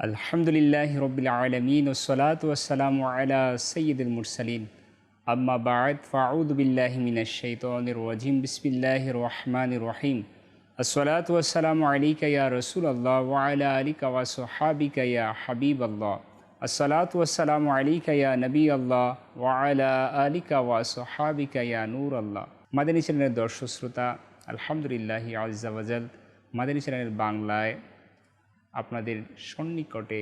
আলহামদুলিল্লাহি রব্বিল আলামিন ওয়াসসালাতু ওয়াসসালামু আলা সাইয়্যিদিল মুরসালিন আম্মা বা'দ ফাআউযু বিল্লাহি মিনাশ শাইতানির রাজিম বিসমিল্লাহির রহমানির রহিম আসসালাতু ওয়াসসালামু আলাইকা ইয়া রাসূলুল্লাহ ওয়া আলা আলিকা ওয়া সাহাবিকা ইয়া হাবিবাল্লাহ আসসালাতু ওয়াসসালামু আলাইকা ইয়া নবিয়াল্লাহ ওয়া আলা আলিকা ওয়া সাহাবিকা ইয়া নূরাল্লাহ। মাদানী চ্যানেলের দর্শক শ্রোতা, আলহামদুলিল্লাহি আযজা ওয়া জাল মাদানী চ্যানেল বাংলায় আপনাদের সন্নিকটে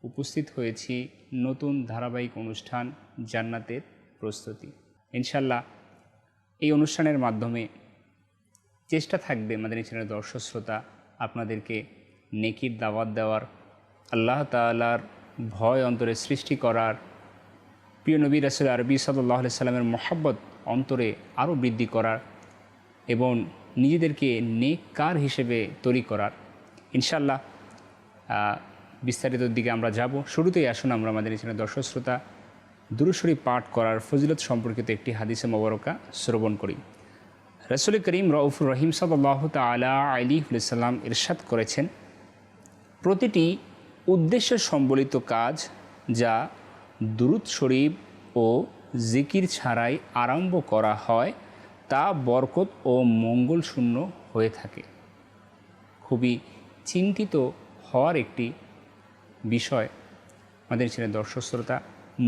উপস্থিত হয়েছি নতুন ধারাবাহিক অনুষ্ঠান জান্নাতের প্রস্তুতি। ইনশাল্লাহ এই অনুষ্ঠানের মাধ্যমে চেষ্টা থাকবে মাদানী চ্যানেলের দর্শক শ্রোতা আপনাদেরকে নেকির দাওয়াত দেওয়ার, আল্লাহ তাআলার ভয় অন্তরে সৃষ্টি করার, প্রিয় নবী রাসূল আরবি সাল্লাল্লাহু আলাইহি সাল্লামের মহব্বত অন্তরে আরও বৃদ্ধি করার এবং নিজেদেরকে নেককার হিসেবে তৈরি করার। ইনশাল্লাহ বিস্তারিত দিকে আমরা যাব। শুরুতেই আসুন আমরা আমাদের এখানে দর্শক শ্রোতা দুরূদ শরীফ পাঠ করার ফজিলত সম্পর্কিত একটি হাদিসে মোবারকা শ্রবণ করি। রাসূল করিম রউফুর রহিম সাল্লাল্লাহু তাআলা আলাইহি ওয়াসাল্লাম ইরশাদ করেছেন, প্রতিটি উদ্দেশ্য সম্বলিত কাজ যা দুরূদ শরীফ ও জিকির ছাড়াই আরম্ভ করা হয় তা বরকত ও মঙ্গল শূন্য হয়ে থাকে। খুবই চিন্তিত হওয়ার একটি বিষয় আমাদের ছিলেন দর্শক শ্রোতা।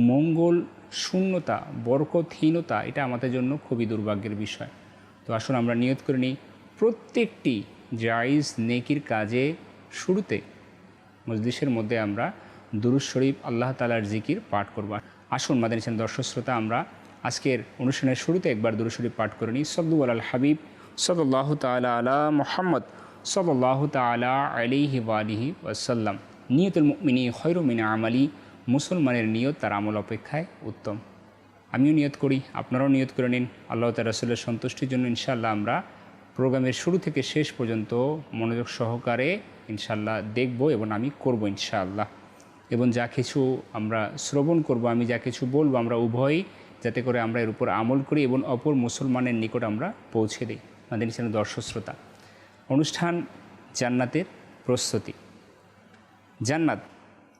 মঙ্গল শূন্যতা, বরকতহীনতা এটা আমাদের জন্য খুবই দুর্ভাগ্যের বিষয়। তো আসুন আমরা নিয়ত করে নিই, প্রত্যেকটি জায়েজ নেকির কাজে শুরুতে মজলিসের মধ্যে আমরা দুরূদ শরীফ আল্লাহ তাআলার জিকির পাঠ করব। আসুন মাদানী চ্যানেল দর্শক শ্রোতা আমরা আজকের অনুষ্ঠানের শুরুতে একবার দুরূদ শরীফ পাঠ করে নিই। সাল্লু আলাল হাবিব সাল্লাল্লাহু তাআলা আলা মুহাম্মদ সাল্লাল্লাহু তাআলা আলাইহি ওয়া আলিহি ওয়াসাল্লাম। নিয়তুল মুমিনি খৈরু মিন আমালি, মুসলমানের নিয়ত তার আমল অপেক্ষায় উত্তম। আমিও নিয়ত করি, আপনারাও নিয়ত করে নিন আল্লাহ তাআলা রাসূলের সন্তুষ্টির জন্য। ইনশাআল্লাহ আমরা প্রোগ্রামের শুরু থেকে শেষ পর্যন্ত মনোযোগ সহকারে ইনশাআল্লাহ দেখব এবং আমি করব ইনশাআল্লাহ। এবং যা কিছু আমরা শ্রবণ করব, আমি যা কিছু বলবো, আমরা উভয়ই যাতে করে আমরা এর উপর আমল করি এবং অপর মুসলমানের নিকট আমরা পৌঁছে দিই। আমাদের চ্যানেল দর্শক শ্রোতা, অনুষ্ঠান জান্নাতের প্রস্তুতি। জান্নাত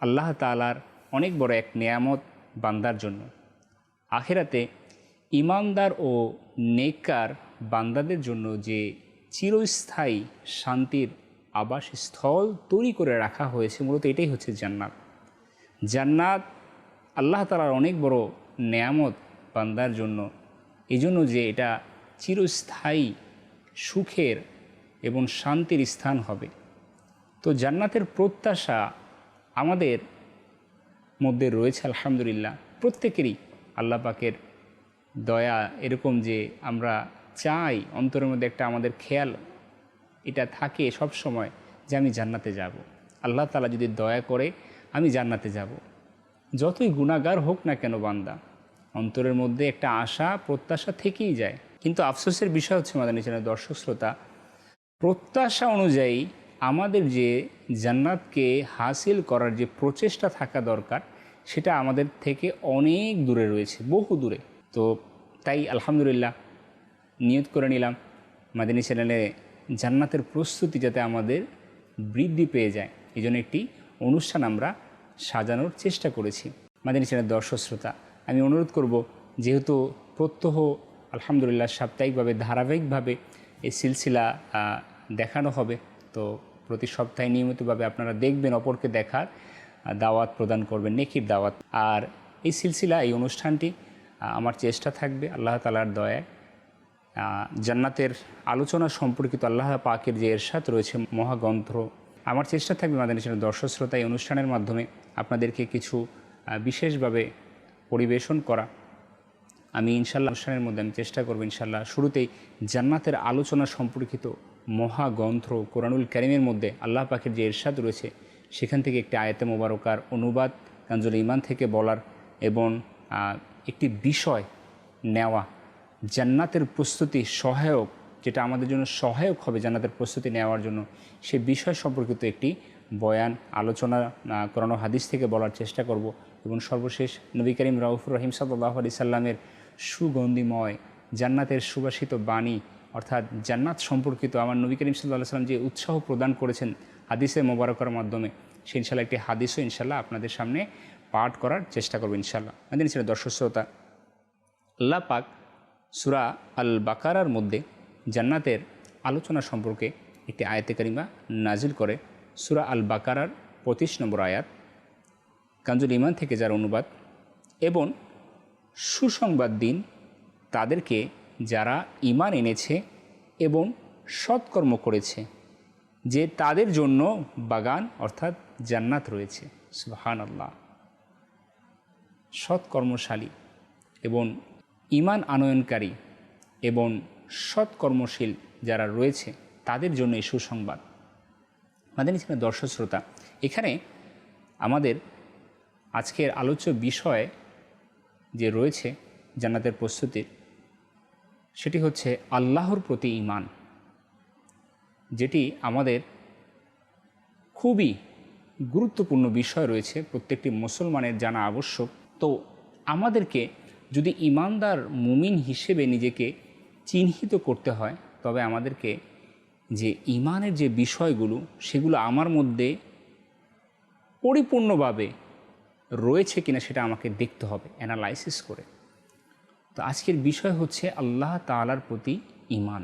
আল্লাহ তাআলার অনেক বড় এক নেয়ামত বান্দার জন্য। আখিরাতে ঈমানদার ও নেককার বান্দাদের জন্য যে চিরস্থায়ী শান্তির আবাসস্থল তৈরি করে রাখা হয়েছে, মূলত এটাই হচ্ছে জান্নাত। জান্নাত আল্লাহ তাআলার অনেক বড় নেয়ামত বান্দার জন্য, এই জন্য যে এটা চিরস্থায়ী সুখের এবং শান্তির স্থান হবে। তো জান্নাতের প্রত্যাশা আমাদের মধ্যে রয়েছে আলহামদুলিল্লাহ। প্রত্যেকেরই আল্লাহ পাকের দয়া এরকম যে আমরা চাই, অন্তরের মধ্যে একটা আমাদের খেয়াল এটা থাকে সব সময় যে আমি জান্নাতে যাব। আল্লাহ তাআলা যদি দয়া করে আমি জান্নাতে যাব, যতই গুনাহগার হোক না কেন বান্দা, অন্তরের মধ্যে একটা আশা প্রত্যাশা থেকেই যায়। কিন্তু আফসোসের বিষয় হচ্ছে মাদানী চ্যানেলের দর্শক শ্রোতা, প্রত্যাশা অনুযায়ী আমাদের যে জান্নাতকে হাসিল করার যে প্রচেষ্টা থাকা দরকার সেটা আমাদের থেকে অনেক দূরে রয়েছে, বহু দূরে। তো তাই আলহামদুলিল্লাহ নিয়ত করে নিলাম মাদানী চ্যানেলে জান্নাতের প্রস্তুতি যাতে আমাদের বৃদ্ধি পেয়ে যায়, এই জন্য একটি অনুষ্ঠান আমরা সাজানোর চেষ্টা করেছি। মাদানী চ্যানেলের দর্শক শ্রোতা, আমি অনুরোধ করব, যেহেতু প্রত্যহ আলহামদুলিল্লাহ সাপ্তাহিকভাবে ধারাবাহিকভাবে এই সিলসিলা দেখানো হবে, তো প্রতি সপ্তাহে নিয়মিতভাবে আপনারা দেখবেন, অপরকে দেখার দাওয়াত প্রদান করবেন, নেকির দাওয়াত। আর এই সিলসিলা, এই অনুষ্ঠানটি আমার চেষ্টা থাকবে আল্লাহ তাআলার দয়ায় জান্নাতের আলোচনা সম্পর্কিত আল্লাহ পাকের যে ইরশাদ রয়েছে মহাগ্রন্থ, আমার চেষ্টা থাকবে মাদানী চ্যানেলের দর্শক শ্রোতা এই অনুষ্ঠানের মাধ্যমে আপনাদেরকে কিছু বিশেষভাবে পরিবেশন করা। আমি ইনশাআল্লাহ অনুষ্ঠানের মধ্যে আমি চেষ্টা করব ইনশাআল্লাহ শুরুতেই জান্নাতের আলোচনা সম্পর্কিত মহাগ্রন্থ কোরআনুল কারীমের মধ্যে আল্লাহ পাকের যে ইরশাদ রয়েছে সেখান থেকে একটি আয়াতে মোবারকার অনুবাদ কানজুল ঈমান থেকে বলার এবং একটি বিষয় নেওয়া, জান্নাতের প্রস্তুতি সহায়ক, যেটা আমাদের জন্য সহায়ক হবে জান্নাতের প্রস্তুতি নেওয়ার জন্য, সে বিষয় সম্পর্কিত একটি বয়ান আলোচনা কোরআন ও হাদিস থেকে বলার চেষ্টা করব। এবং সর্বশেষ নবী করিম রউফুর রহিম সাল্লাল্লাহু আলাইহি সাল্লামের সুগন্ধিময় জান্নাতের সুবাসিত বাণী, অর্থাৎ জান্নাত সম্পর্কিত আমার নবী করিম সাল্লাল্লাহু আলাইহি সাল্লাম যে উৎসাহ প্রদান করেছেন হাদিসে মোবারকার মাধ্যমে, সে ইনশাল্লাহ একটি হাদিসও ইনশাল্লাহ আপনাদের সামনে পাঠ করার চেষ্টা করবো ইনশাল্লাহ। আমাদের ছিল দর্শক শ্রোতা, আল্লাহ পাক সূরা আল বাকারার মধ্যে জান্নাতের আলোচনা সম্পর্কে একটি আয়াতে কারিমা নাজিল করে। সূরা আল বাকারার 25 নম্বর আয়াত, কানজুল ঈমান থেকে যার অনুবাদ, এবং সুসংবাদ দিন তাদেরকে যারা ঈমান এনেছে এবং সৎকর্ম করেছে, যে তাদের জন্য বাগান অর্থাৎ জান্নাত রয়েছে। সুবহানাল্লাহ। সৎকর্মশালী এবং ঈমান আনয়নকারী এবং সৎকর্মশীল যারা রয়েছে তাদের জন্য এই সুসংবাদ। আমাদের এখানে দর্শক শ্রোতা, এখানে আমাদের আজকের আলোচ্য বিষয় যে রয়েছে জান্নাতের প্রস্তুতির, সেটি হচ্ছে আল্লাহর প্রতি ঈমান, যেটি আমাদের খুবই গুরুত্বপূর্ণ বিষয় রয়েছে, প্রত্যেকটি মুসলমানের জানা আবশ্যক। তো আমাদেরকে যদি ঈমানদার মুমিন হিসেবে নিজেকে চিহ্নিত করতে হয়, তবে আমাদেরকে যে ঈমানের যে বিষয়গুলো সেগুলো আমার মধ্যে পরিপূর্ণভাবে রয়েছে কিনা সেটা আমাকে দেখতে হবে অ্যানালাইসিস করে। তো আজকের বিষয় হচ্ছে আল্লাহ তাআলার প্রতি ঈমান।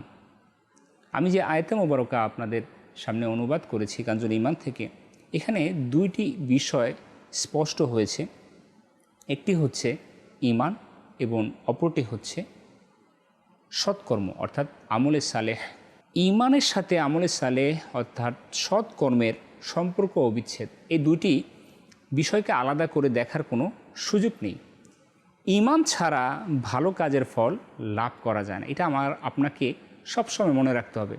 আমি যে আয়াতে মোবারকা আপনাদের সামনে অনুবাদ করেছি কানজুল ঈমান থেকে, এখানে দুইটি বিষয় স্পষ্ট হয়েছে। একটি হচ্ছে ঈমান এবং অপরটি হচ্ছে সৎকর্ম অর্থাৎ আমলে সালেহ। ঈমানের সাথে আমলে সালেহ অর্থাৎ সৎকর্মের সম্পর্ক অবিচ্ছেদ। এই দুটি বিষয়কে আলাদা করে দেখার কোনো সুযোগ নেই। ঈমান ছাড়া ভালো কাজের ফল লাভ করা যায় না, এটা আপনাকে সবসময় মনে রাখতে হবে।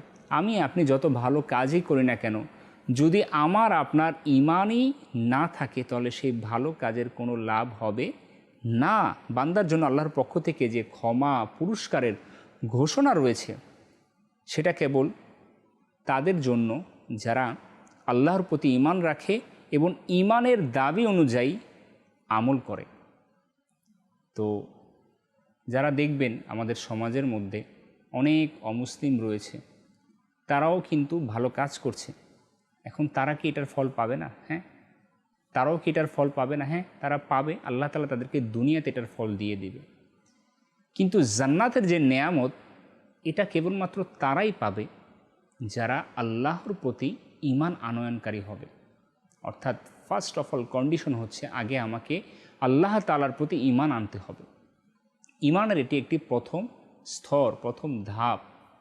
আপনি যত ভালো কাজই করি না কেন, যদি আপনার ঈমানই না থাকে তাহলে সেই ভালো কাজের কোনো লাভ হবে না। বান্দার জন্য আল্লাহর পক্ষ থেকে যে ক্ষমা পুরস্কারের ঘোষণা রয়েছে, সেটা কেবল তাদের জন্য যারা আল্লাহর প্রতি ঈমান রাখে এবং ঈমানের দাবি অনুযায়ী আমল করে। তো যারা দেখবেন আমাদের সমাজের মধ্যে অনেক অমুসলিম রয়েছে, তারাও কিন্তু ভালো কাজ করছে। এখন তারা কি এটার ফল পাবে না? হ্যাঁ, তারাও কি এটার ফল পাবে না? হ্যাঁ, তারা পাবে। আল্লাহ তাআলা তাদেরকে দুনিয়াতে এটার ফল দিয়ে দিবে। কিন্তু জান্নাতের যে নেয়ামত, এটা কেবলমাত্র তারাই পাবে যারা আল্লাহর প্রতি ঈমান আনয়নকারী হবে। অর্থাৎ ফার্স্ট অফ অল কন্ডিশন হচ্ছে আগে আমাকে আল্লাহ তাআলার প্রতি ঈমান আনতে হবে। ঈমানের এটি একটি প্রথম স্তর, প্রথম ধাপ,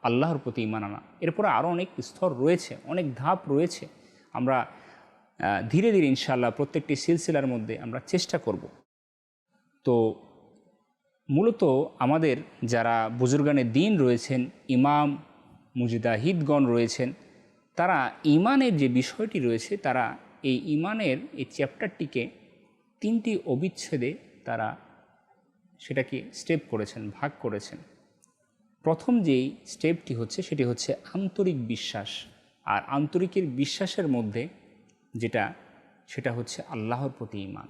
আল্লাহর প্রতি ঈমান আনা। এরপরে আরও অনেক স্তর রয়েছে, অনেক ধাপ রয়েছে। আমরা ধীরে ধীরে ইনশাআল্লাহ প্রত্যেকটি সিলসিলার মধ্যে আমরা চেষ্টা করব। তো মূলত আমাদের যারা বুজুর্গানে দ্বীন রয়েছেন, ইমাম মুজতাহিদগণ রয়েছেন, তারা ঈমানের যে বিষয়টি রয়েছে, তারা এই ঈমানের এই চ্যাপ্টারটিকে 3টি অবিচ্ছেদে তারা সেটাকে স্টেপ করেছেন, ভাগ করেছেন। প্রথম যেই স্টেপটি হচ্ছে সেটি হচ্ছে আন্তরিক বিশ্বাস। আর আন্তরিকের বিশ্বাসের মধ্যে সেটা হচ্ছে আল্লাহর প্রতি ঈমান।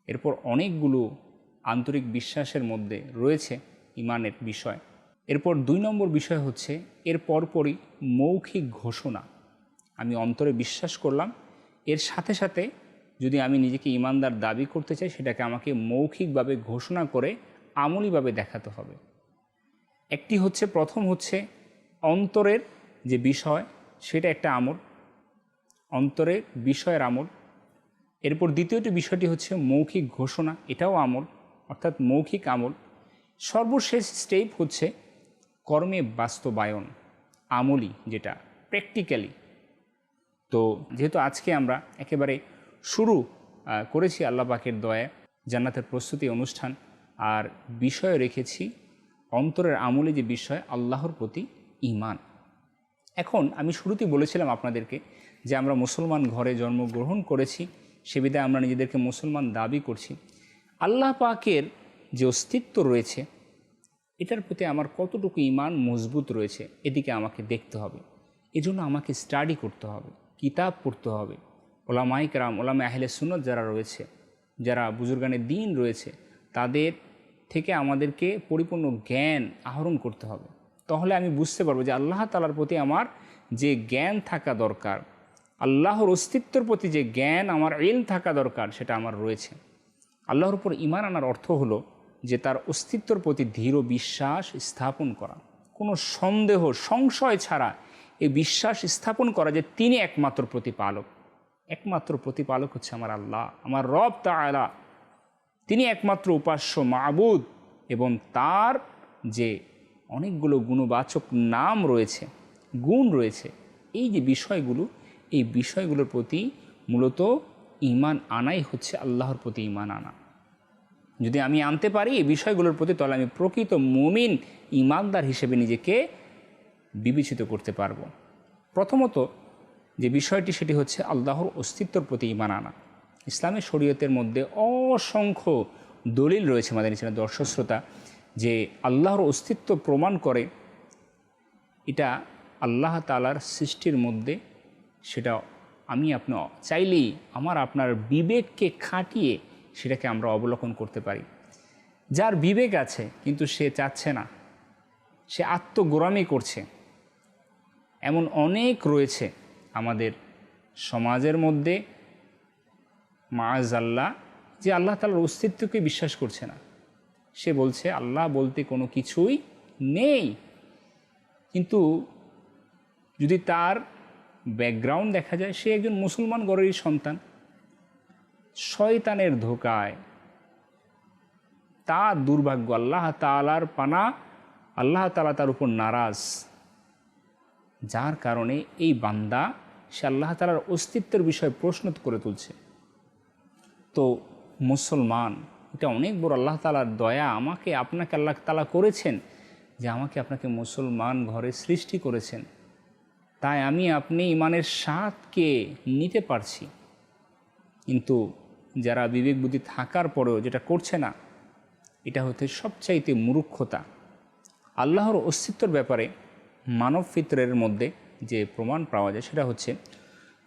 এরপর অনেকগুলো আন্তরিক বিশ্বাসের মধ্যে রয়েছে ঈমানের বিষয়। এরপর 2 নম্বর বিষয় হচ্ছে এর পরপরই মৌখিক ঘোষণা। আমি অন্তরে বিশ্বাস করলাম, এর সাথে সাথে যদি আমি নিজেকে ঈমানদার দাবি করতে চাই, সেটাকে আমাকে মৌখিকভাবে ঘোষণা করে আমলিভাবে দেখাতে হবে। একটি হচ্ছে, প্রথম হচ্ছে অন্তরের যে বিষয়, সেটা একটা আমল, অন্তরের বিষয়ের আমল। এরপর দ্বিতীয়টি বিষয়টি হচ্ছে মৌখিক ঘোষণা, এটাও আমল, অর্থাৎ মৌখিক আমল। সর্বশেষ স্টেপ হচ্ছে কর্মে বাস্তবায়ন, আমলি, যেটা প্র্যাকটিক্যালি। তো যেহেতু আজকে আমরা একেবারে শুরু করেছি আল্লাহ পাকের দয়ায় জান্নাতের প্রস্তুতি অনুষ্ঠান, আর বিষয় রেখেছি অন্তরের আমলে যে বিষয় আল্লাহর প্রতি ঈমান। এখন আমি শুরুতেই বলেছিলাম আপনাদেরকে যে আমরা মুসলমান ঘরে জন্মগ্রহণ করেছি, সে বিধায় আমরা নিজেদেরকে মুসলমান দাবি করছি। আল্লাহ পাকের যে অস্তিত্ব রয়েছে, এটার প্রতি আমার কতটুকু ঈমান মজবুত রয়েছে, এদিকে আমাকে দেখতে হবে। এজন্য আমাকে স্টাডি করতে হবে, কিতাব পড়তে হবে। ওলামায়ে কেরাম, ওলামা আহলে সুন্নাত যারা রয়েছে, যারা বুজুর্গানে দ্বীন রয়েছে, তাদের থেকে আমাদেরকে পরিপূর্ণ জ্ঞান আহরণ করতে হবে। তাহলে আমি বুঝতে পারবো যে আল্লাহ তাআলার প্রতি আমার যে জ্ঞান থাকা দরকার, আল্লাহর অস্তিত্বের প্রতি যে জ্ঞান, আমার ইলম থাকা দরকার, সেটা আমার রয়েছে। আল্লাহর উপর ঈমান আনার অর্থ হলো যে তার অস্তিত্বের প্রতি দৃঢ় বিশ্বাস স্থাপন করা, কোনো সন্দেহ সংশয় ছাড়া এই বিশ্বাস স্থাপন করা যে তিনি একমাত্র প্রতিপালক। একমাত্র প্রতিপালক হচ্ছে আমার আল্লাহ, আমার রব তাআলা। তিনি একমাত্র উপাস্য মাবুদ, এবং তার যে অনেকগুলো গুণবাচক নাম রয়েছে, গুণ রয়েছে, এই যে বিষয়গুলো, এই বিষয়গুলোর প্রতি মূলত ঈমান আনাই হচ্ছে আল্লাহর প্রতি ঈমান আনা। যদি আমি আনতে পারি এই বিষয়গুলোর প্রতি, তাহলে আমি প্রকৃত মুমিন ঈমানদার হিসেবে নিজেকে বিবেচিত করতে পারবো। প্রথমত যে বিষয়টি, সেটি হচ্ছে আল্লাহর অস্তিত্বের প্রতি ঈমান আনা। ইসলামের শরীয়তের মধ্যে অসংখ্য দলিল রয়েছে আমাদের নিচে দর্শক শ্রোতা, যে আল্লাহর অস্তিত্ব প্রমাণ করে। এটা আল্লাহ তাআলার সৃষ্টির মধ্যে, সেটা আমি আপনি চাইলেই আমার আপনার বিবেককে খাটিয়ে সেটাকে আমরা অবলোকন করতে পারি। যার বিবেক আছে কিন্তু সে চাচ্ছে না, সে আত্মগোরামি করছে, এমন অনেক রয়েছে আমাদের সমাজের মধ্যে মাআযাল্লাহ, যে আল্লাহ তাআলার অস্তিত্বকে বিশ্বাস করছে না। সে বলছে আল্লাহ বলতে কোনো কিছুই নেই। কিন্তু যদি তার ব্যাকগ্রাউন্ড দেখা যায়, সে একজন মুসলমান ঘরেরই সন্তান, শয়তানের ধোকায় তার দুর্ভাগ্য, আল্লাহ তাআলার পানা, আল্লাহ তাআলা তার উপর নারাজ, যার কারণে এই বান্দা সে আল্লাহ তাআলার অস্তিত্বের বিষয়ে প্রশ্ন করে তুলছে। তো মুসলমান, এটা অনেক বড় আল্লাহ তাআলার দয়া, আমাকে আপনাকে আল্লাহ তাআলা করেছেন, যে আমাকে আপনাকে মুসলমান ঘরে সৃষ্টি করেছেন, তাই আমি আপনি ইমানের স্বাদকে নিতে পারছি। কিন্তু যারা বিবেক বুদ্ধি থাকার পরেও যেটা করছে না, এটা হচ্ছে সবচাইতে মূর্খতা। আল্লাহর অস্তিত্বের ব্যাপারে মানব ফিতরের মধ্যে যে প্রমাণ পাওয়া যায়, সেটা হচ্ছে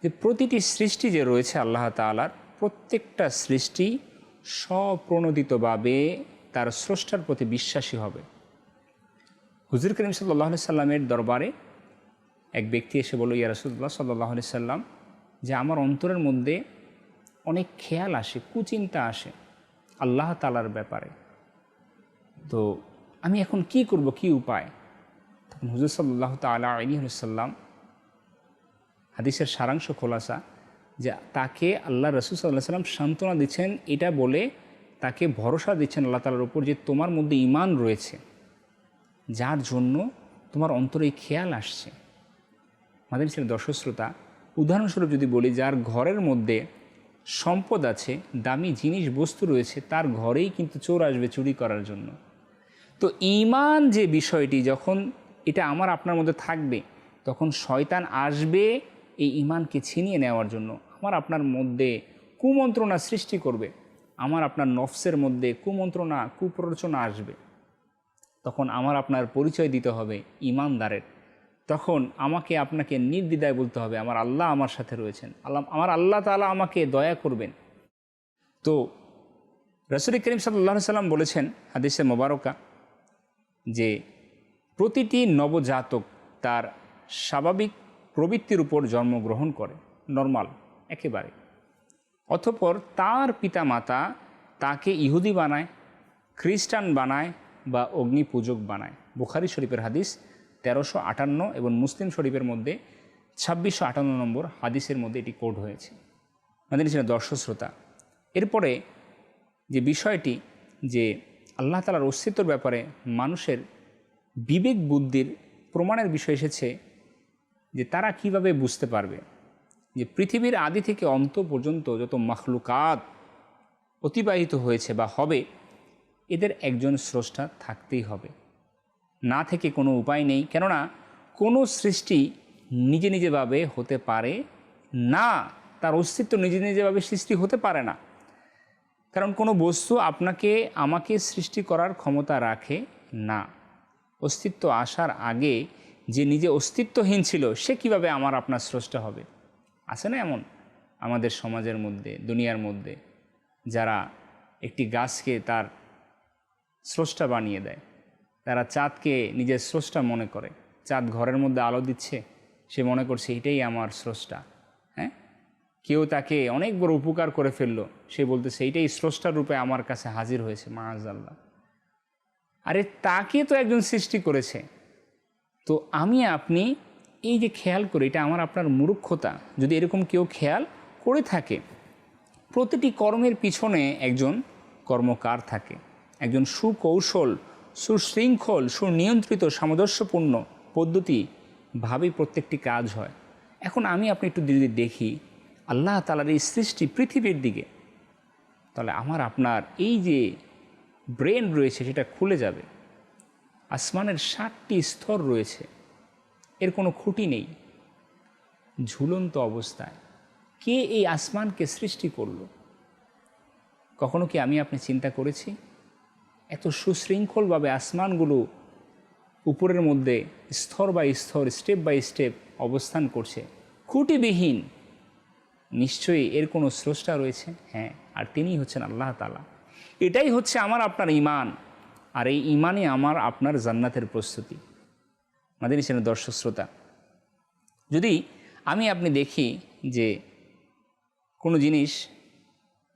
যে প্রতিটি সৃষ্টি যে রয়েছে আল্লাহ তাআলার, প্রত্যেকটা সৃষ্টি স্বপ্রণোদিতভাবে তার স্রষ্টার প্রতি বিশ্বাসী হবে। হুজুর করিম সাল্লাল্লাহু আলাইহি সাল্লামের দরবারে এক ব্যক্তি এসে বলল, ইয়া রাসূলুল্লাহ সাল্লাল্লাহু আলাইহি সাল্লাম, যে আমার অন্তরের মধ্যে অনেক খেয়াল আসে, কুচিন্তা আসে আল্লাহ তাআলার ব্যাপারে, তো আমি এখন কি করব, কি উপায়? তখন হুজুর সাল্লাল্লাহু তাআলা আলাইহি ওয়াসাল্লাম হাদিসের সারাংশ খোলাসা, যে তাকে আল্লাহ রাসূল সাল্লাল্লাহু আলাইহি ওয়াসাল্লাম সান্ত্বনা দিচ্ছেন, এটা বলে তাকে ভরসা দিচ্ছেন আল্লাহ তাআলার উপর, যে তোমার মধ্যে ঈমান রয়েছে, যার জন্য তোমার অন্তরে খেয়াল আসছে। আমাদের ছিলেন দর্শক শ্রোতা, উদাহরণস্বরূপ যদি বলি, যার ঘরের মধ্যে সম্পদ আছে, দামি জিনিস বস্তু রয়েছে, তার ঘরেই কিন্তু চোর আসবে চুরি করার জন্য। তো ঈমান যে বিষয়টি, যখন এটা আমার আপনার মধ্যে থাকবে, তখন শয়তান আসবে এই ঈমানকে ছিনিয়ে নেওয়ার জন্য, আমার আপনার মধ্যে কুমন্ত্রণা সৃষ্টি করবে, আমার আপনার নফসের মধ্যে কুমন্ত্রণা, কুপ্ররোচনা আসবে। তখন আমার আপনার পরিচয় দিতে হবে ঈমানদারের। তখন আমাকে আপনাকে নির্দ্বিধায় বলতে হবে, আমার আল্লাহ আমার সাথে রয়েছেন, আমার আল্লাহ তাআলা আমাকে দয়া করবেন। তো রাসূল করিম সাল্লাল্লাহু আলাইহি সাল্লাম বলেছেন হাদিসে মোবারকা, যে প্রতিটি নবজাতক তার স্বাভাবিক প্রবৃত্তির উপর জন্মগ্রহণ করে, নর্মাল একেবারে। অতঃপর তার পিতামাতা তাকে ইহুদি বানায়, খ্রিস্টান বানায় বা অগ্নিপূজক বানায়। বুখারী শরীফের হাদিস 1358 এবং মুসলিম শরীফের মধ্যে 2658 নম্বর হাদিসের মধ্যে এটি কোড হয়েছে। আমাদের ছিল দর্শক শ্রোতা, এরপরে যে বিষয়টি, যে আল্লাহ তাআলার অস্তিত্বের ব্যাপারে মানুষের বিবেক বুদ্ধির প্রমাণের বিষয় এসেছে, যে তারা কিভাবে বুঝতে পারবে যে পৃথিবীর আদি থেকে অন্ত পর্যন্ত যত মাখলুকাত অতিবাহিত হয়েছে বা হবে, এদের একজন স্রষ্টা থাকতেই হবে, না থেকে কোনো উপায় নেই। কেননা কোনো সৃষ্টি নিজে নিজেভাবে হতে পারে না, তার অস্তিত্ব নিজে নিজেভাবে সৃষ্টি হতে পারে না। কারণ কোনো বস্তু আপনাকে আমাকে সৃষ্টি করার ক্ষমতা রাখে না। অস্তিত্ব আসার আগে যে নিজে অস্তিত্বহীন ছিল, সে কিভাবে আমার আপনার স্রষ্টা হবে? আছে না এমন আমাদের সমাজের মধ্যে, দুনিয়ার মধ্যে, যারা একটি গাছকে তার স্রষ্টা বানিয়ে দেয়, তারা চাঁদকে নিজের স্রষ্টা মনে করে। চাঁদ ঘরের মধ্যে আলো দিচ্ছে, সে মনে করছে এটাই আমার স্রষ্টা। হ্যাঁ, কেউ তাকে অনেক বড় উপকার করে ফেললো, সে বলতেছে এইটাই স্রষ্টার রূপে আমার কাছে হাজির হয়েছে, মাআযাল্লাহ। আরে তাকে তো একজন সৃষ্টি করেছে। তো আমি আপনি এই যে খেয়াল করি, এটা আমার আপনার মূর্খতা যদি এরকম কেউ খেয়াল করে থাকে। প্রতিটি কর্মের পিছনে একজন কর্মকার থাকে, একজন সুকৌশল, সুশৃঙ্খল, সুনিয়ন্ত্রিত, সামঞ্জস্যপূর্ণ পদ্ধতিভাবেই প্রত্যেকটি কাজ হয়। এখন আমি আপনি একটু যদি দেখি আল্লাহ তাআলার এই সৃষ্টি পৃথিবীর দিকে, তাহলে আমার আপনার এই যে ব্রেন রয়েছে সেটা খুলে যাবে। আসমানের 7টি স্তর রয়েছে, এর কোনো খুঁটি নেই, ঝুলন্ত অবস্থায়। কে এই আসমানকে সৃষ্টি করল? কখনো কি আমি আপনি চিন্তা করেছি? এত সুশৃঙ্খলভাবে আসমানগুলো উপরের মধ্যে স্তর বাই স্তর, স্টেপ বাই স্টেপ অবস্থান করছে, খুঁটিবিহীন। নিশ্চয়ই এর কোনো স্রষ্টা রয়েছে, হ্যাঁ, আর তিনিই হচ্ছেন আল্লাহ তাআলা। এটাই হচ্ছে আমার আপনার ঈমান, আর এই ঈমানই আমার আপনার জান্নাতের প্রস্তুতি। মাদানী চ্যানেলের দর্শক শ্রোতা, যদি আমি আপনি দেখি যে কোনো জিনিস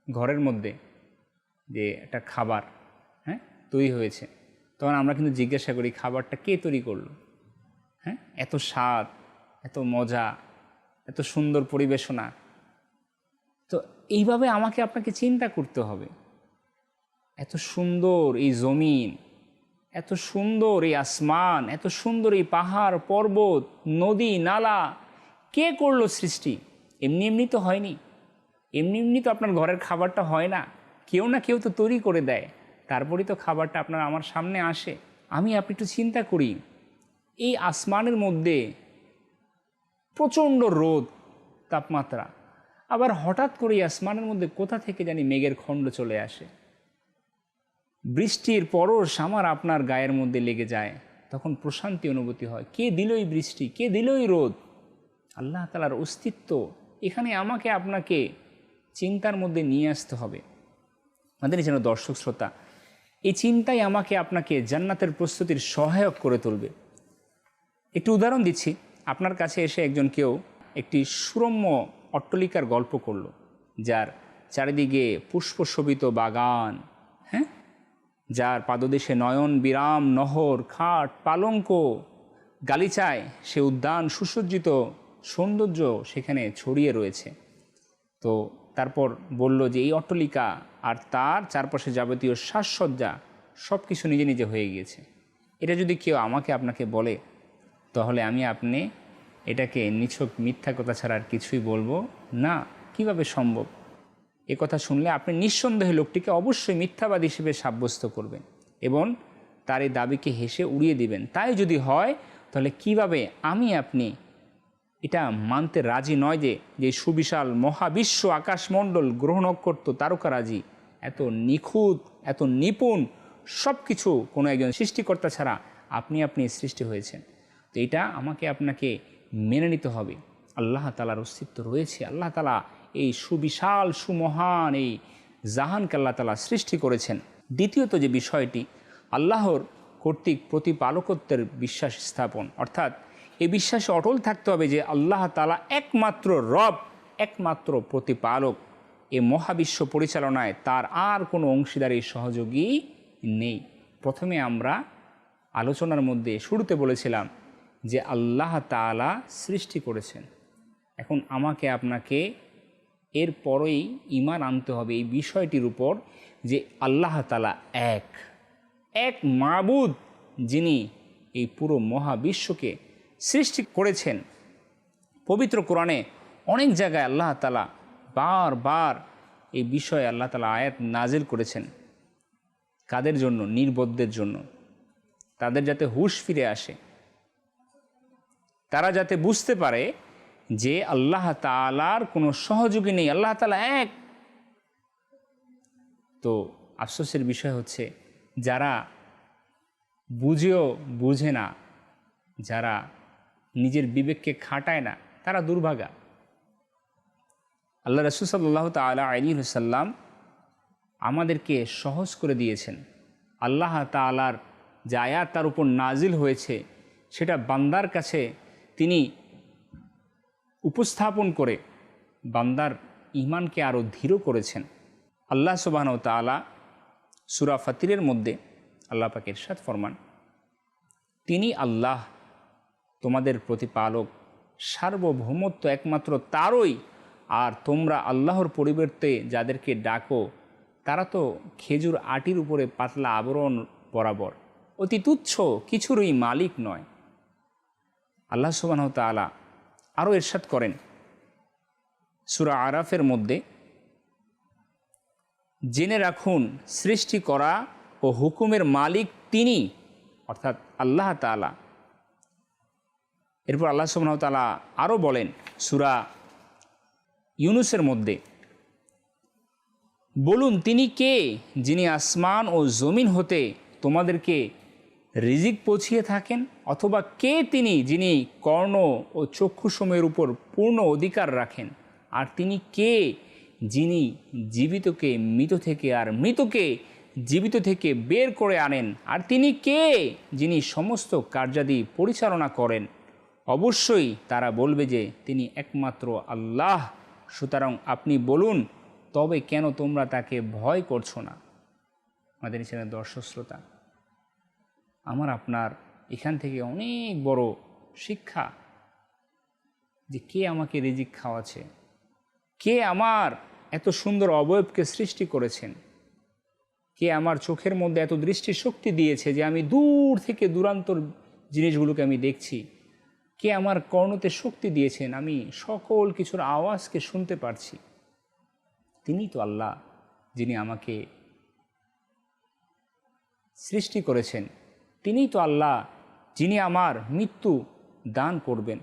ঘরের মধ্যে যে একটা খাবার তৈরি হয়েছে, তখন আমরা কিন্তু জিজ্ঞাসা করি খাবারটা কে তৈরি করলো? এত স্বাদ, এত মজা, এত সুন্দর পরিবেশনা। তো এইভাবে আমাকে আপনাকে চিন্তা করতে হবে। এত সুন্দর এই জমিন, এত সুন্দর এই আসমান, এত সুন্দর এই পাহাড় পর্বত, নদী নালা, কে করলো সৃষ্টি? এমনি এমনি তো হয়নি, এমনি এমনি তো আপনার ঘরের খাবারটা হয় না, কেউ না কেউ তো তৈরি করে দেয়, তারপরেই তো খাবারটা আপনার আমার সামনে আসে। আমি আপনি একটু চিন্তা করি, এই আসমানের মধ্যে প্রচণ্ড রোদ, তাপমাত্রা, আবার হঠাৎ করে আসমানের মধ্যে কোথা থেকে জানি মেঘের খণ্ড চলে আসে, বৃষ্টির পরশ আমার আপনার গায়ের মধ্যে লেগে যায়, তখন প্রশান্তি অনুভূতি হয়। কে দিল এই বৃষ্টি? কে দিল এই রোদ? আল্লাহ তাআলার অস্তিত্ব। এখানে আমাকে আপনাকে চিন্তার মধ্যে নিয়ে আসতে হবে। আমাদের যেন দর্শক শ্রোতা, এই চিন্তাই আমাকে আপনাকে জান্নাতের প্রস্তুতির সহায়ক করে তুলবে। একটু উদাহরণ দিচ্ছি। আপনার কাছে এসে একজন কেউ একটি সুরম্য অট্টালিকার গল্প করল, যার চারিদিকে পুষ্পশোভিত বাগান, যার পাদদেশে নয়ন বিরাম নহর, খাট, পালঙ্ক, গালিচায় সে উদ্যান, সুসজ্জিত সৌন্দর্য সেখানে ছড়িয়ে রয়েছে। তো তারপর বলল যে এই অট্টালিকা আর তার চারপাশে যাবতীয় সাজসজ্জা সব কিছু নিজে নিজে হয়ে গিয়েছে। এটা যদি কেউ আমাকে আপনাকে বলে, তাহলে আমি আপনি এটাকে নিছক মিথ্যা কথা ছাড়া আর কিছুই বলবো না। কিভাবে সম্ভব? এ কথা শুনলে আপনি নিঃসন্দেহে লোকটিকে অবশ্যই মিথ্যাবাদী হিসেবে সাব্যস্ত করবেন এবং তার এই দাবিকে হেসে উড়িয়ে দিবেন। তাই যদি হয়, তাহলে কিভাবে আমি আপনি এটা মানতে রাজি নয় যে সুবিশাল মহাবিশ্ব, আকাশমণ্ডল, গ্রহ নক্ষত্র, তারকারাজি এত নিখুঁত, এত নিপুণ, সব কিছু কোনো একজন সৃষ্টিকর্তা ছাড়া আপনি সৃষ্টি হয়েছেন। তো এটা আমাকে আপনাকে মেনে নিতে হবে। আল্লাহ তাআলার অস্তিত্ব রয়েছে। আল্লাহ তাআলা এই সুবিশাল সুমহান এই জাহানকে আল্লাহ তাআলা সৃষ্টি করেছেন। দ্বিতীয়ত যে বিষয়টি, আল্লাহর কর্তৃক প্রতিপালকত্বের বিশ্বাস স্থাপন, অর্থাৎ এই বিশ্বাসে অটল থাকতে হবে যে আল্লাহ তাআলা একমাত্র রব, একমাত্র প্রতিপালক। এ মহাবিশ্ব পরিচালনায় তার আর কোনো অংশীদারি সহযোগী নেই। প্রথমে আমরা আলোচনার মধ্যে শুরুতে বলেছিলাম যে আল্লাহ তাআলা সৃষ্টি করেছেন। এখন আমাকে আপনাকে এরপরেই ঈমান আনতে হবে এই বিষয়টির উপর যে আল্লাহ তাআলা এক মাবুদ, যিনি এই পুরো মহাবিশ্বকে সৃষ্টি করেছেন। পবিত্র কোরআনে অনেক জায়গায় আল্লাহ তাআলা বারবার এই বিষয়ে আল্লাহ তাআলা আয়াত নাজিল করেছেন। কাদের জন্য? নির্বোধদের জন্য। তাদের যাতে হুঁশ ফিরে আসে, তারা যাতে বুঝতে পারে যে আল্লাহ তাআলার কোনো সহযোগী নেই, আল্লাহ তাআলা এক। তো আফসোসের বিষয় হচ্ছে যারা বুঝেও বুঝে না, যারা নিজের বিবেককে খাটায় না, তারা দুর্ভাগা। আল্লাহ রাসূল সাল্লাল্লাহু তাআলা আলাইহি ওয়াসাল্লাম আমাদেরকে সহজ করে দিয়েছেন। আল্লাহ তাআলার যে আয়াত তার উপর নাজিল হয়েছে, সেটা বান্দার কাছে তিনি উপস্থাপন করে বান্দার ঈমানকে আরও দৃঢ় করেছেন। আল্লাহ সুবহানাহু ওয়া তাআলা সূরা ফাতিরের মধ্যে আল্লাহ পাক ইরশাদ ফরমান, তিনি আল্লাহ তোমাদের প্রতিপালক, সার্বভৌমত্ব একমাত্র তারই, আর তোমরা আল্লাহর পরিবর্তে যাদেরকে ডাকো তারা তো খেজুর আটির উপরে পাতলা আবরণ বরাবর, অতি তুচ্ছ, কিছুরই মালিক নয়। আল্লাহ সুবহানাহু ওয়া তাআলা আরও ইরশাদ করেন সূরা আরাফের মধ্যে, জেনে রাখুন সৃষ্টি করা ও হুকুমের মালিক তিনি, অর্থাৎ আল্লাহ তাআলা। এরপর আল্লাহ সুবহানাহু ওয়া তাআলা আরও বলেন সূরা ইউনুসের মধ্যে, বলুন তিনি কে যিনি আসমান ও জমিন হতে তোমাদেরকে রিজিক পৌঁছিয়ে থাকেন, অথবা কে তিনি যিনি কর্ণ ও চক্ষুসমূহের উপর পূর্ণ অধিকার রাখেন, আর তিনি কে যিনি জীবিতকে মৃত থেকে আর মৃতকে জীবিত থেকে বের করে আনেন, আর তিনি কে যিনি সমস্ত কার্যাদি পরিচালনা করেন। অবশ্যই তারা বলবে যে তিনি একমাত্র আল্লাহ। সুতরাং আপনি বলুন, তবে কেন তোমরা তাকে ভয় করছো না? আমাদের চ্যানেলের দর্শক শ্রোতা, আমার আপনার এখান থেকে অনেক বড় শিক্ষা, যে কে আমাকে রিজিক খাওয়াচ্ছে, কে আমার এত সুন্দর অবয়বকে সৃষ্টি করেছেন, কে আমার চোখের মধ্যে এত দৃষ্টিশক্তি দিয়েছে যে আমি দূর থেকে দূরান্তর জিনিসগুলোকে আমি দেখছি, কে আমার কর্ণতে শক্তি দিয়েছেন, আমি সকল কিছুর আওয়াজকে শুনতে পারছি। তিনি তো আল্লাহ যিনি আমাকে সৃষ্টি করেছেন, তিনিই তো আল্লাহ যিনি আমার মৃত্যু দান করবেন।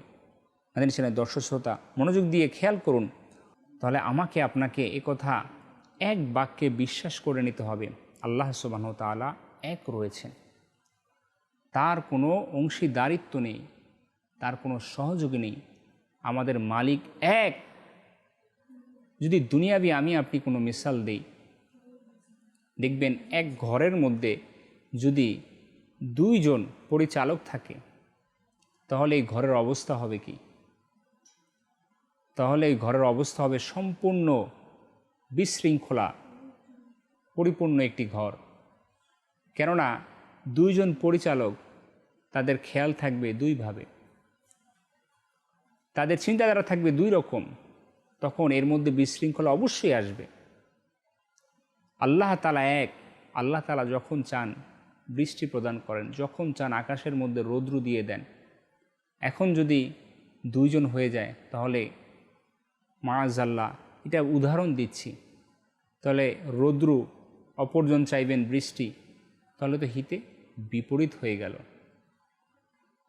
আমাদের চ্যানেলের দর্শক শ্রোতা, মনোযোগ দিয়ে খেয়াল করুন, তাহলে আমাকে আপনাকে একথা এক বাক্যে বিশ্বাস করে নিতে হবে, আল্লাহ সুবহানাহু ওয়া তাআলা এক রয়েছেন, তার কোনো অংশীদারিত্ব নেই, তার কোনো সহযোগী নেই, আমাদের মালিক এক। যদি দুনিয়াবি আমি আপনি কোনো মিসাল দেই, দেখবেন এক ঘরের মধ্যে যদি দুইজন পরিচালক থাকে তাহলে এই ঘরের অবস্থা হবে কি? তাহলে এই ঘরের অবস্থা হবে সম্পূর্ণ বিশৃঙ্খলা পরিপূর্ণ একটি ঘর। কেননা দুইজন পরিচালক, তাদের খেয়াল থাকবে দুইভাবে, তাদের চিন্তাধারা থাকবে দুই রকম, তখন এর মধ্যে বিশৃঙ্খলা অবশ্যই আসবে। আল্লাহ তাআলা এক। আল্লাহ তাআলা যখন চান বৃষ্টি প্রদান করেন, যখন চান আকাশের মধ্যে রৌদ্র দিয়ে দেন। এখন যদি দুইজন হয়ে যায় তাহলে মাআযাল্লাহ, এটা উদাহরণ দিচ্ছি, তাহলে রৌদ্র, অপরজন চাইবেন বৃষ্টি, তাহলে তো হিতে বিপরীত হয়ে গেল।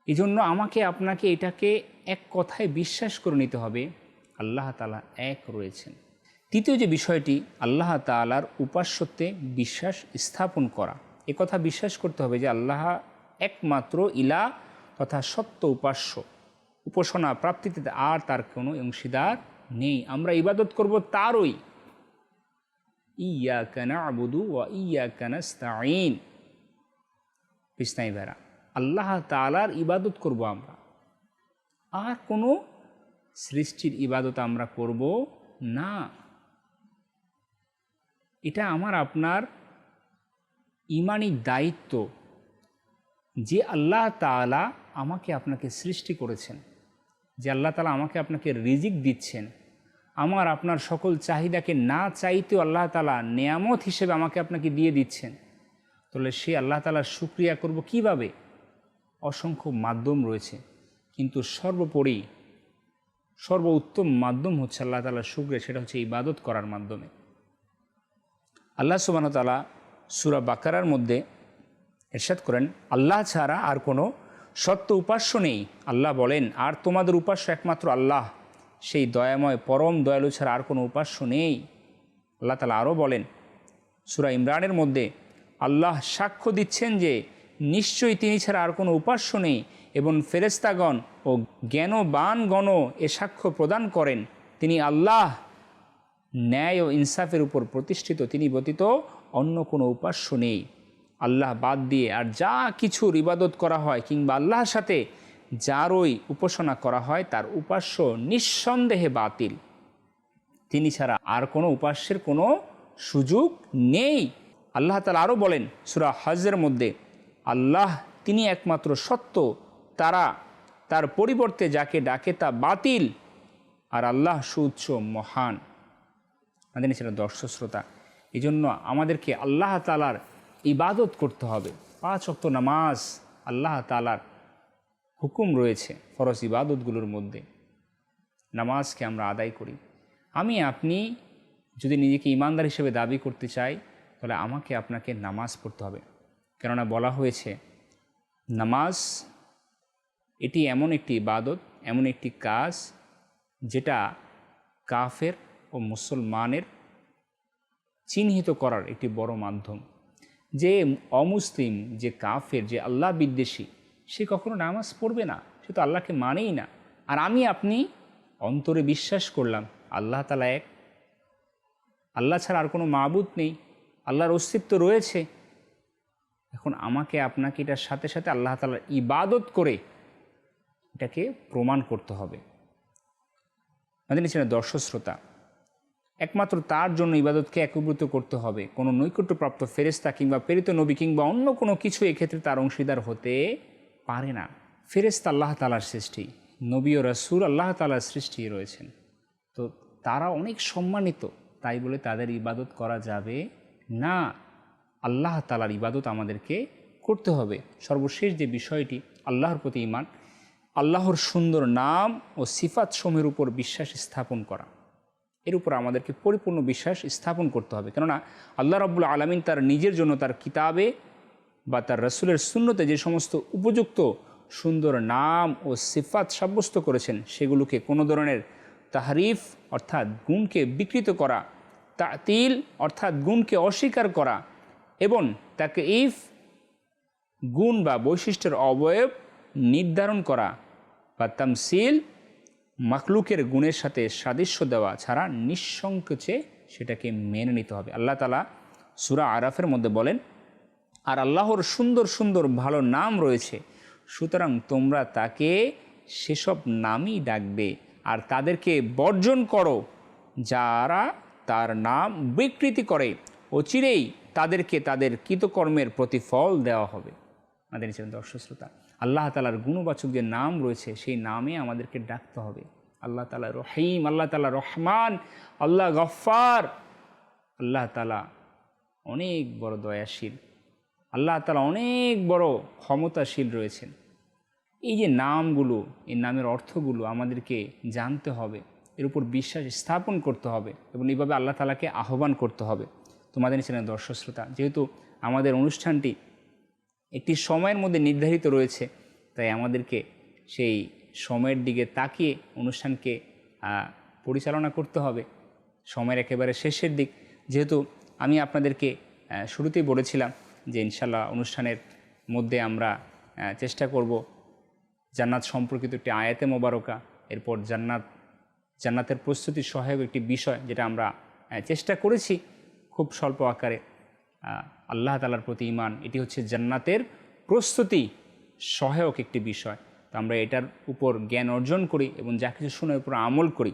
এই জন্য আমাকে আপনাকে এটাকে এক কথায় বিশ্বাস করে নিতে হবে, আল্লাহ তাআলা এক রয়েছেন। তৃতীয় যে বিষয়টি, আল্লাহ তাআলার উপাস্যত্বে বিশ্বাস স্থাপন করা। একথা বিশ্বাস করতে হবে যে আল্লাহ একমাত্র ইলাহ তথা সত্য উপাস্য, উপাসনা প্রাপ্তিতে আর তার কোনো অংশীদার নেই। আমরা ইবাদত করব তারই। ইয়্যাকা না'বুদু ওয়া ইয়্যাকা নাস্তাঈন। বিস্তাই বেড়া, আল্লাহ তাআলার ইবাদত করব আমরা, আর কোনো সৃষ্টির ইবাদত আমরা করব না। এটা আমার আপনার ঈমানি দায়িত্ব যে আল্লাহ তাআলা আমাকে আপনাকে সৃষ্টি করেছেন, যে আল্লাহ তাআলা আমাকে আপনাকে রিজিক দিচ্ছেন, আমার আপনার সকল চাহিদাকে না চাইতেও আল্লাহ তাআলা নেয়ামত হিসেবে আমাকে আপনাকে দিয়ে দিচ্ছেন। তাহলে সে আল্লাহ তাআলার শুকরিয়া করব কিভাবে? অসংখ্য মাধ্যম রয়েছে, কিন্তু সর্বোপরি সর্বোত্তম মাধ্যম হচ্ছে আল্লাহ তাআলার শুকরিয়া, সেটা হচ্ছে ইবাদত করার মাধ্যমে। আল্লাহ সুবহানাহু ওয়া তাআলা সূরা বাকারার মধ্যে ইরশাদ করেন, আল্লাহ ছাড়া আর কোনো সত্য উপাস্য নেই। আল্লাহ বলেন, আর তোমাদের উপাস্য একমাত্র আল্লাহ, সেই দয়াময় পরম দয়ালু ছাড়া আর কোনো উপাস্য নেই। আল্লাহ তাআলা আরও বলেন সূরা ইমরানের মধ্যে, আল্লাহ সাক্ষ্য দিচ্ছেন যে নিশ্চয়ই তিনি ছাড়া আর কোনো উপাস্য নেই, এবং ফেরেশতাগণ ও জ্ঞানবানগণও এ সাক্ষ্য প্রদান করেন, তিনি আল্লাহ ন্যায় ও ইনসাফের উপর প্রতিষ্ঠিত, তিনি ব্যতীত অন্য কোনো উপাস্য নেই। আল্লাহ বাদ দিয়ে আর যা কিছুর ইবাদত করা হয় কিংবা আল্লাহর সাথে যারই উপাসনা করা হয় তার উপাস্য নিঃসন্দেহে বাতিল। তিনি ছাড়া আর কোনো উপাস্যের কোনো সুযোগ নেই। আল্লাহ তাআলা আরও বলেন সূরা হজের মধ্যে, আল্লাহ তিনি একমাত্র সত্য, তারা তার পরিবর্তে যাকে ডাকে তা বাতিল, আর আল্লাহ সুউচ্চ মহান। আমাদের ছিল দর্শক শ্রোতা, এই জন্য আমাদেরকে আল্লাহ তাআলার ইবাদত করতে হবে। 5 ওয়াক্ত নামাজ আল্লাহ তাআলার হুকুম রয়েছে ফরজ ইবাদতগুলোর মধ্যে, নামাজকে আমরা আদায় করি। আপনি যদি নিজেকে ইমানদার হিসেবে দাবি করতে চাই, তাহলে আমাকে আপনাকে নামাজ পড়তে হবে। কেননা বলা হয়েছে নামাজ এটি এমন একটি ইবাদত, এমন একটি কাজ যেটা কাফের ও মুসলমানের চিহ্নিত করার একটি বড় মাধ্যম। যে অমুসলিম, যে কাফের, যে আল্লাহ বিদ্বেষী, সে কখনো নামাজ পড়বে না, সে তো আল্লাহকে মানেই না। আর আপনি অন্তরে বিশ্বাস করলাম আল্লাহ তাআলা এক, আল্লাহ ছাড়া আর কোনো মাবুদ নেই, আল্লাহর অস্তিত্ব রয়েছে। এখন আমাকে আপনাকে এটার সাথে সাথে আল্লাহ তাআলার ইবাদত করে এটাকে প্রমাণ করতে হবে। আমাদের নিচে দর্শক শ্রোতা, একমাত্র তার জন্য ইবাদতকে একীভূত করতে হবে। কোনো নৈকট্যপ্রাপ্ত ফেরেশতা কিংবা প্রেরিত নবী কিংবা অন্য কোনো কিছু এক্ষেত্রে তার অংশীদার হতে পারে না। ফেরেশতা আল্লাহ তাআলার সৃষ্টি, নবী ও রাসূল আল্লাহ তাআলার সৃষ্টি রয়েছেন, তো তারা অনেক সম্মানিত, তাই বলে তাদের ইবাদত করা যাবে না। আল্লাহ তাআলার ইবাদত আমাদেরকে করতে হবে। সর্বশেষ যে বিষয়টি, আল্লাহর প্রতি ঈমান, আল্লাহর সুন্দর নাম ও সিফাত সমূহের উপর বিশ্বাস স্থাপন করা, এর উপর আমাদেরকে পরিপূর্ণ বিশ্বাস স্থাপন করতে হবে। কেননা আল্লাহ রাব্বুল আলামিন তার নিজের জন্য তার কিতাবে বা তার রাসূলের সুন্নতে যে সমস্ত উপযুক্ত সুন্দর নাম ও সিফাত সাব্যস্ত করেছেন, সেগুলোকে কোনো ধরনের তাহরিফ অর্থাৎ গুণকে বিকৃত করা, তাতিল অর্থাৎ গুণকে অস্বীকার করা, এবং তাকঈফ গুণ বা বৈশিষ্ট্যের অবয়ব নির্ধারণ করা, বা তামসিল মাখলুকের গুণের সাথে সাদৃশ্য দেওয়া ছাড়া নিঃসংকোচে সেটাকে মেনে নিতে হবে। আল্লাহ তাআলা সূরা আরাফের মধ্যে বলেন, আর আল্লাহর সুন্দর সুন্দর ভালো নাম রয়েছে, সুতরাং তোমরা তাকে সেসব নামই ডাকবে, আর তাদেরকে বর্জন করো যারা তার নাম বিকৃতি করে, অচিরেই তাদেরকে তাদের কৃতকর্মের প্রতিফল দেওয়া হবে। আমাদের দর্শক শ্রোতা, আল্লাহ তাআলার গুণবাচক যে নাম রয়েছে, সেই নামে আমাদেরকে ডাকতে হবে। আল্লাহ তাআলা রহিম, আল্লাহ তাআলা রহমান, আল্লাহ গফফার, আল্লাহ তাআলা অনেক বড় দয়াশীল, আল্লাহ তাআলা অনেক বড় ক্ষমতাশীল রয়েছেন। এই যে নামগুলো, এই নামের অর্থগুলো আমাদেরকে জানতে হবে, এর উপর বিশ্বাস স্থাপন করতে হবে, এবং এইভাবে আল্লাহ তাআলাকে আহ্বান করতে হবে। তোমাদের চ্যানেল দর্শক শ্রোতা, যেহেতু আমাদের অনুষ্ঠানটি একটি সময়ের মধ্যে নির্ধারিত রয়েছে, তাই আমাদেরকে সেই সময়ের দিকে তাকিয়ে অনুষ্ঠানকে পরিচালনা করতে হবে। সময়ের একেবারে শেষের দিক, যেহেতু আমি আপনাদেরকে শুরুতেই বলেছিলাম যে ইনশাল্লাহ অনুষ্ঠানের মধ্যে আমরা চেষ্টা করব জান্নাত সম্পর্কিত একটি আয়াতে মোবারকা, এরপর জান্নাতের প্রস্তুতির সহায়ক একটি বিষয়, যেটা আমরা চেষ্টা করেছি খুব স্বল্প আকারে। আল্লাহ তাআলার প্রতি ঈমান, এটি হচ্ছে জান্নাতের প্রস্তুতি সহায়ক একটি বিষয়। তো আমরা এটার উপর জ্ঞান অর্জন করি এবং যা কিছু শুনে উপর আমল করি।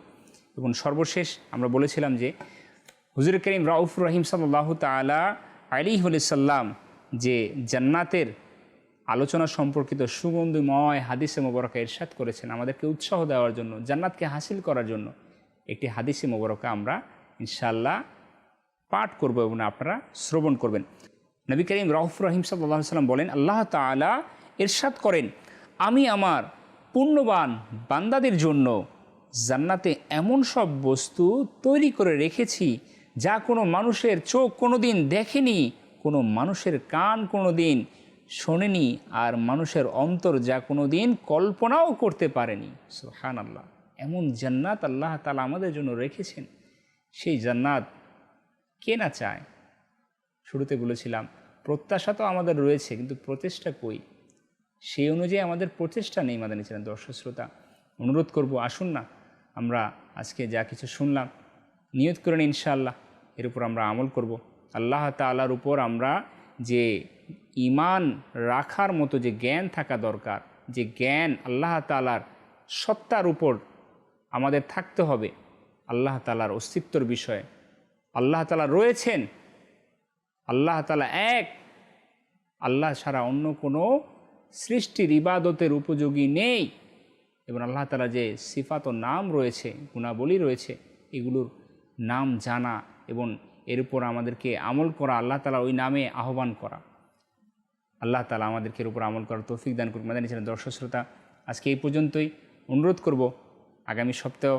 এবং সর্বশেষ আমরা বলেছিলাম যে হুজুর করিম রাউফুর রহিম সাল্লাল্লাহু তাআলা আলাইহি ওয়াসাল্লাম যে জান্নাতের আলোচনা সম্পর্কিত সুগন্ধিময় হাদিসে মোবারকা ইরশাদ করেছেন আমাদেরকে উৎসাহ দেওয়ার জন্য, জান্নাতকে হাসিল করার জন্য। একটি হাদিসে মোবারকা আমরা ইনশাআল্লাহ পাঠ করব এবং আপনারা শ্রবণ করবেন। নবী করিম রাউফুর রহিম সাল্লাল্লাহু আলাইহি ওয়াসাল্লাম বলেন, আল্লাহ তাআলা ইরশাদ করেন, আমি আমার পুণ্যবান বান্দাদের জন্য জান্নাতে এমন সব বস্তু তৈরি করে রেখেছি যা কোনো মানুষের চোখ কোনো দিন দেখেনি, কোনো মানুষের কান কোনো দিন শোনেনি, আর মানুষের অন্তর যা কোনো দিন কল্পনাও করতে পারেনি। সুবহানাল্লাহ, এমন জান্নাত আল্লাহ তাআলা আমাদের জন্য রেখেছেন। সেই জান্নাত কে না চায়? শুরুতে বলেছিলাম প্রত্যাশা তো আমাদের রয়েছে, কিন্তু প্রচেষ্টা কই? সেই অনুযায়ী আমাদের প্রচেষ্টা নেই। মাদানী চ্যানেল দর্শক শ্রোতা, অনুরোধ করব, আসুন না আমরা আজকে যা কিছু শুনলাম নিয়ত করেন ইনশাআল্লাহ এর উপর আমরা আমল করব। আল্লাহ তাআলার উপর আমরা যে ঈমান রাখার মতো যে জ্ঞান থাকা দরকার, যে জ্ঞান আল্লাহ তাআলার সত্তার উপর আমাদের থাকতে হবে, আল্লাহ তাআলার অস্তিত্বর বিষয়ে, আল্লাহ তাআলা রয়েছেন, আল্লাহ তাআলা এক, আল্লাহ ছাড়া অন্য কোনো সৃষ্টির ইবাদতের উপযোগী নেই, এবং আল্লাহ তাআলা যে সিফাত ও নাম রয়েছে, গুণাবলী রয়েছে, এগুলোর নাম জানা এবং এর উপর আমাদেরকে আমল করা, আল্লাহ তাআলা ওই নামে আহ্বান করা। আল্লাহ তাআলা আমাদেরকে এর উপর আমল করার তৌফিক দান করুন। মাদানী চ্যানেল দর্শক শ্রোতা, আজকে এই পর্যন্তই। অনুরোধ করব আগামী সপ্তাহ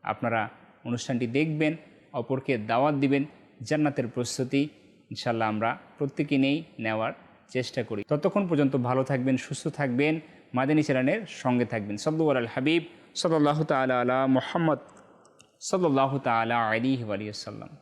আপনারা অনুষ্ঠানটি দেখবেন, অপরকে দাওয়াত দিবেন। জান্নাতের প্রস্তুতি ইনশাআল্লাহ আমরা প্রত্যেকে নেওয়ার চেষ্টা করি। ততক্ষণ পর্যন্ত ভালো থাকবেন, সুস্থ থাকবেন, মাদানী চ্যানেলের সঙ্গে থাকবেন। সাল্লাল্লাহু আলাল হাবিব সাল্লাল্লাহু তাআলা আলা মুহাম্মদ সাল্লাল্লাহু তাআলা আলাইহি ওয়া সাল্লাম।